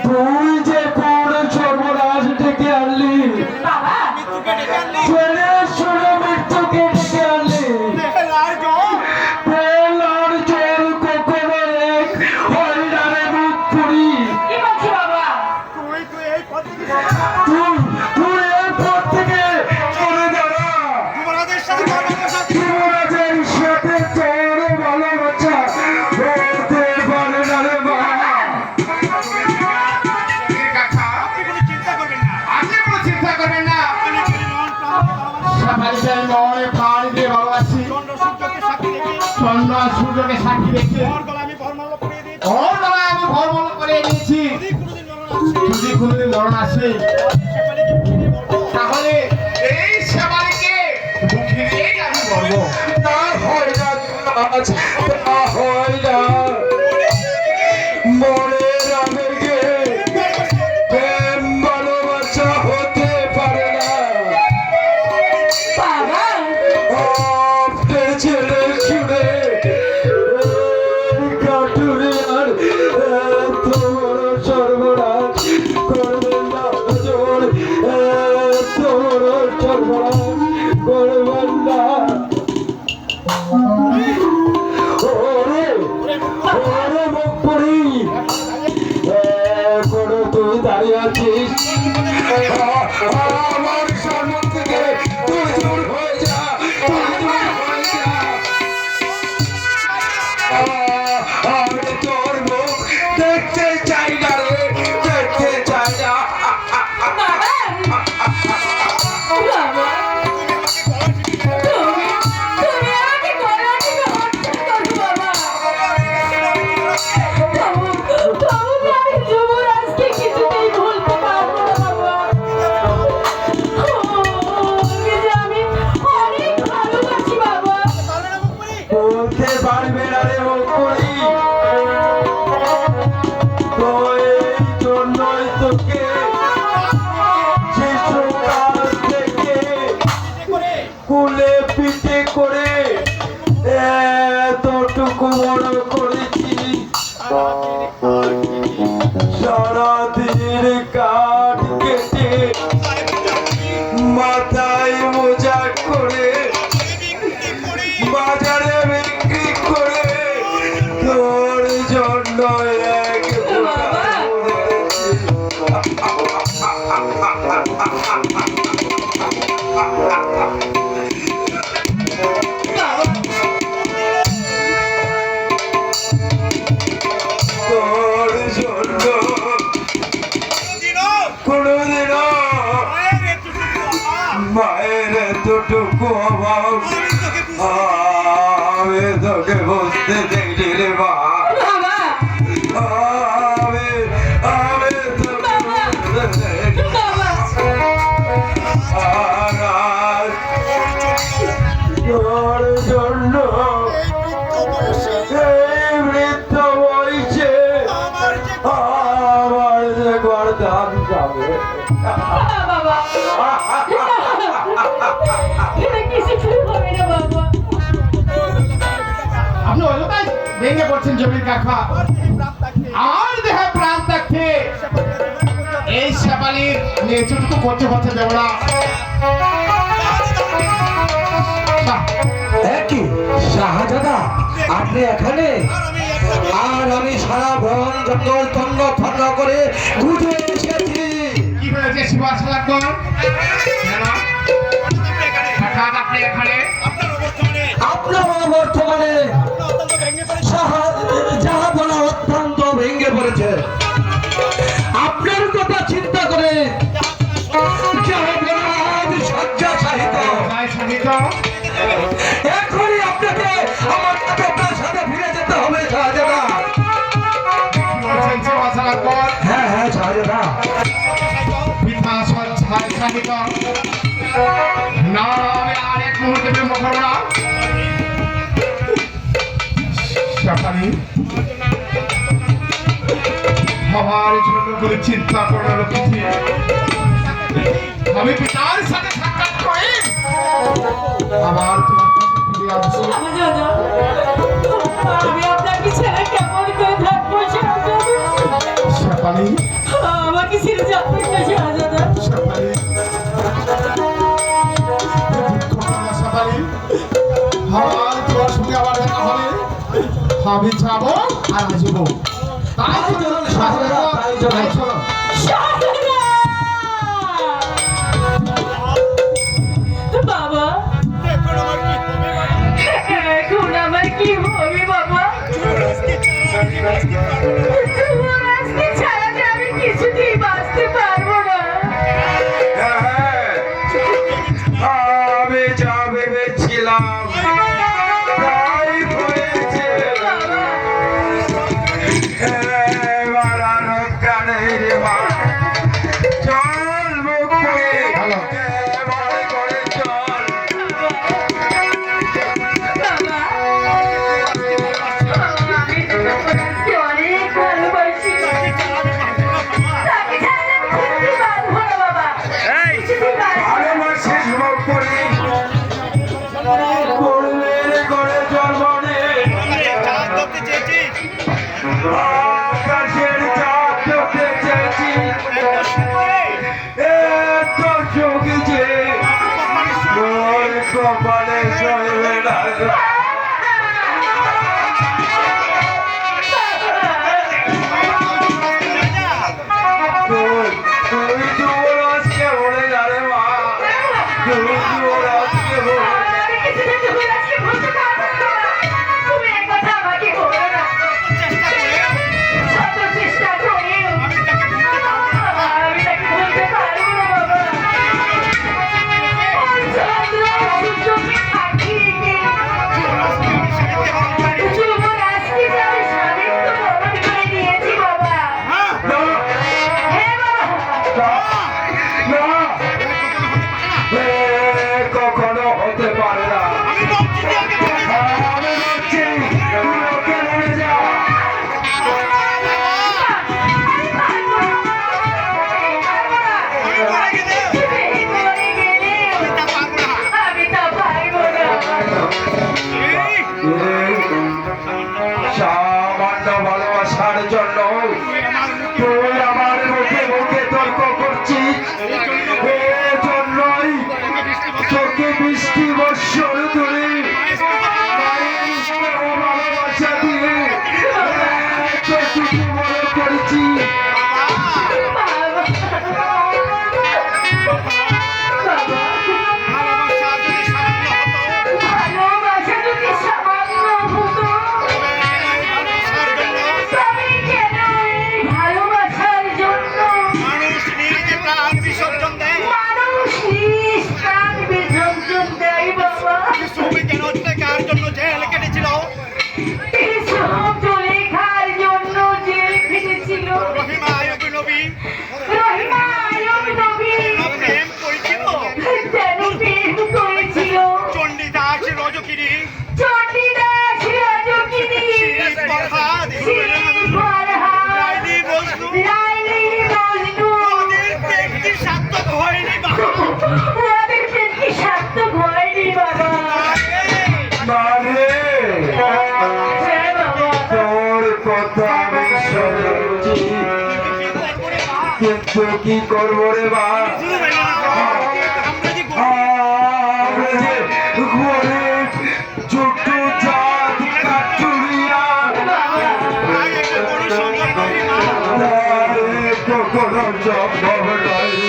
তুই যে কোন সর্বনাশ ডেকে আনলি, শুনে শুনে মৃত্যুকে ডেকে আনলি। তেল আর জল কখনো এক হয় না রে মুখ পুরি। তুই এই পথ থেকে চলে যারা যুবরাজের সাথে তোর ভালোবাসা বলতে পারে না রে মা। চন্দ্র সূর্যকে সাক্ষী রেখে ওর গলায় আমি ভরমালা করে নিয়েছি। যদি কোনোদিন মরণ আসে তাহলে এই সেবালিকে মুখে দিয়েই আমি বলবো। তা হয় না, তা হয় না। মনের আবেগে প্রেম ভালোবাসা হতে পারে না। আপনার ছেলে শুনে কাটুরে আর তোমার সর্বনাশ করবেন না, জোর তোমার সর্বনাশ করবেন না। ওরে ওরে মুখ পড়ি কোনো তুই দাঁড়িয়ে আছিস, আমার সামনে থেকে তুই দূর হয়ে যা, তুই দূর হয়ে যা। আমি তোর মুখ দেখতে চাই না রে, দেখতে চাই না। বলতে পারবে না রে মুখ করি, তো এই জন্যই তোকে শিশুকাল থেকে কুলে পিঠে করে এতটুকু বড় করেছি। সারাদিন কাঠ কেটে মাথায় মোজা করে বাজারে বিক্রি করে তোর জন্য এক তোর জন্য কোনদিনও মায়ের এতটুকু অভাব আমি তোকে বুঝতে দেখলি রে মা। আমি তোকে বুঝতে দেখলি। তোর জন্য এই বৃদ্ধ বয়সে আমার যে গর্দান যাবে। আপনি অযথাই ভেঙে পড়ছেন জমির কাকা। আমার দেহে প্রাণ থাকতে এই শেফালির নেতৃত্ব করতে করতে দেব না। একই শাহজাদা, আপনি এখানে? আর আমি সারা বন জঙ্গল তন্ন তন্ন করে খুঁজে এসেছি। কি হয়েছে শিবা সালাকর? হঠাৎ আপনি এখানে? আপনার বর্তমানে জাহাপনা অত্যন্ত ভেঙে পড়েছে। আপনার কথা চিন্তা করে জাহাপনা শয্যা সাহিত। এখনই আপনাকে আমার আপনার সাথে ফিরে যেতে হবে শাহজাদা। হ্যাঁ হ্যাঁ শাহজাদা। না আমি আর এক মুহূর্তে বিলম্ব করব না। শেফালি, আমার জন্য করে চিন্তা করার কিছু আমি পিতার সাথে সাক্ষাৎ করি আবার তোমার কাছে ফিরে আসবো। আমি আপনাকে ছেড়ে কেমন করে থাকবো? শেফালি আমাকে ছেড়ে যাবেন না শাহজাদা। শেফালি শেফালি হ্যাঁ তোমার সঙ্গে আবার দেখা হবে আমি যাবো আর আসবো তাই চলো শাহজাদা, তাই চলো। তাই চলো শাহজাদা! বাবা এখন আমার কি হবে বাবা? যুবরাজকে ছাড়া যে আমি কিছুতেই বাঁচতে পারবো না। আমি যা ভেবেছিলাম তাই হয়েছে। বাবা এবার আর রক্ষা নেই রে মা। চল মুক্তি, ভালো। এবার করে চল। বাবা আমি যুবরাজকে অনেক ভালোবাসি। তাকে ছাড়া আমি কিছুতেই পারবো না বাবা। কিছুতেই পারবো না। ভালোবাসিস মুক্তি, পূর্বের করে জন্ম নে। আকাশের চাঁদ দেখতে চেয়েছি, এত চোখে যে মোর কপালে সইবে না। তুই যুবরাজকে বলে যা রে মা, তুই যুবরাজকে বলে। আমি কিছুতে যুবরাজকে ভুলতে পারবো না। তুমি এই কথা আমাকে বলো না। শত চেষ্টা করেও আমি তাকে ভুলতে পারবো না বাবা। ওই চন্দ্র সূর্যকে সাক্ষী রেখে যুবরাজকে যে আমি স্বামীত্ব বরণ করে নিয়েছি বাবা। হ্যাঁ বাবা। কখনো হতে পারে না। আমি বলছি তুই ওকে নিয়ে যা। সামান্য ভালোবাসার জন্য তুই আমার মুখে মুখে তর্ক করছিস। এজন্যই তোকে বৃষ্টি বর্ষণ তুলি ভালোবাসা দিয়ে তোকে মনে করেছি। ভালোবাসা যদি সামান্য হতো তবে কেন এই ভালোবাসার জন্য মানুষ নিজ প্রাণ বিসর্জন দেয় বাবা। এসব জলেখার জন্য জেল খেটেছিল। রহিমা আয়ব নবী যেন প্রেম করেছিল। চণ্ডীদাস রজকিনী, শিরিন ফরহাদ, লাইলি মজনু, ওদের প্রেম কি সার্থক হয়নি বাবা? মানে হ্যাঁ বাবা। তোর কথা আমি শুনেছি, কিন্তু কি করবো রে মা? আমরা যে গরিব ছোট জাত কাঠুরিয়া, তারে কখনো সম্ভব নয়।